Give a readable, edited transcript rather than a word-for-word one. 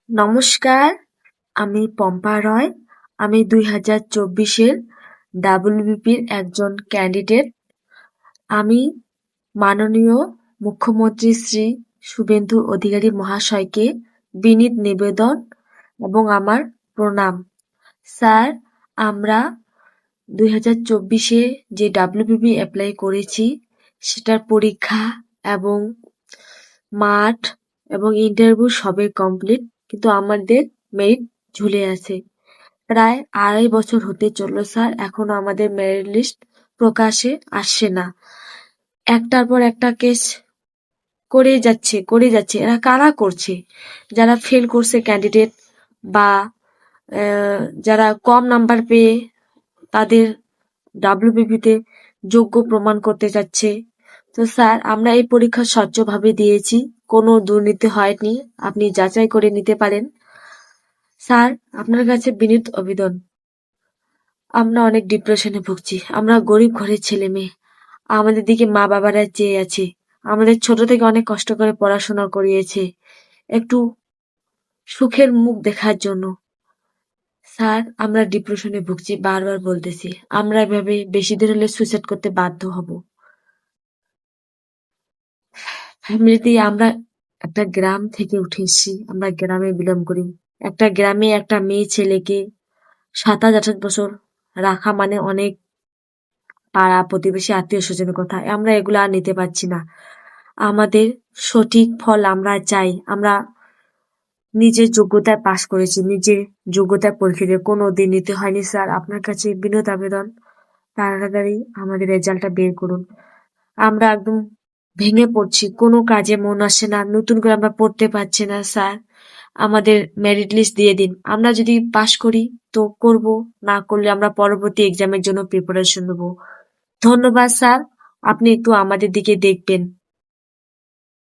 নমস্কার, আমি পম্পা রয়। আমি 2024-এর ডাব্লিউবিপির একজন ক্যান্ডিডেট। আমি মাননীয় মুখ্যমন্ত্রী শ্রী শুভেন্দু অধিকারী মহাশয়কে বিনীত নিবেদন এবং আমার প্রণাম। স্যার, আমরা 2024-এ যে ডাব্লিউবিপি অ্যাপ্লাই করেছি সেটার পরীক্ষা এবং মাঠ এবং ইন্টারভিউ সবই কমপ্লিট, কিন্তু আমাদের মেরিট ঝুলে আছে। প্রায় 2.5 বছর হতে চলল স্যার, এখনো আমাদের মেরিট লিস্ট প্রকাশে আসছে না। একটার পর একটা কেস করে যাচ্ছে। এরা কারা করছে? যারা ফেল করছে ক্যান্ডিডেট বা যারা কম নাম্বার পেয়ে তাদের ডাব্লিউবিপিতে যোগ্য প্রমাণ করতে চাচ্ছে। তো স্যার, আমরা এই পরীক্ষা স্বচ্ছভাবে দিয়েছি, কোনো দুর্নীতি হয়নি, আপনি যাচাই করে নিতে পারেন। স্যার, আপনার কাছে বিনীত আবেদন, আমরা অনেক ডিপ্রেশনে ভুগছি, আমরা গরিব ঘরের ছেলে মেয়ে, আমাদের দিকে মা বাবারা চেয়ে আছে, আমাদের ছোট থেকে অনেক কষ্ট করে পড়াশোনা করিয়েছে, একটু সুখের মুখ দেখার জন্য। স্যার, আমরা ডিপ্রেশনে ভুগছি, বারবার বলতেছি, আমরা এভাবে বেশি দিন হলে সুইসাইড করতে বাধ্য হব। ফ্যামিলিতে আমরা একটা গ্রাম থেকে উঠে এসেছি, আমরা গ্রামে বিলং করি। একটা গ্রামে একটা মেয়ে ছেলেকে 27-28 বছর রাখা মানে অনেক পাড়া প্রতিবেশী আত্মীয় স্বজনের কথা, আমরা এগুলো আর নিতে পারছি না। আমাদের সঠিক ফল আমরা চাই। আমরা নিজের যোগ্যতায় পাশ করেছি, নিজের যোগ্যতায় পরীক্ষা দিয়ে, কোনো দিন নিতে হয়নি। স্যার, আপনার কাছে বিনীত আবেদন, তাড়াতাড়ি আমাদের রেজাল্টটা বের করুন। আমরা একদম ভেঙে পড়ছি, কোনো কাজে মন আসে না, নতুন করে আমরা পড়তে পারছি না। স্যার, আমাদের মেরিট লিস্ট দিয়ে দিন, আমরা যদি পাশ করি তো করব, না করলে আমরা পরবর্তী এক্সামের জন্য প্রিপারেশন নেব। ধন্যবাদ স্যার, আপনি একটু আমাদের দিকে দেখবেন।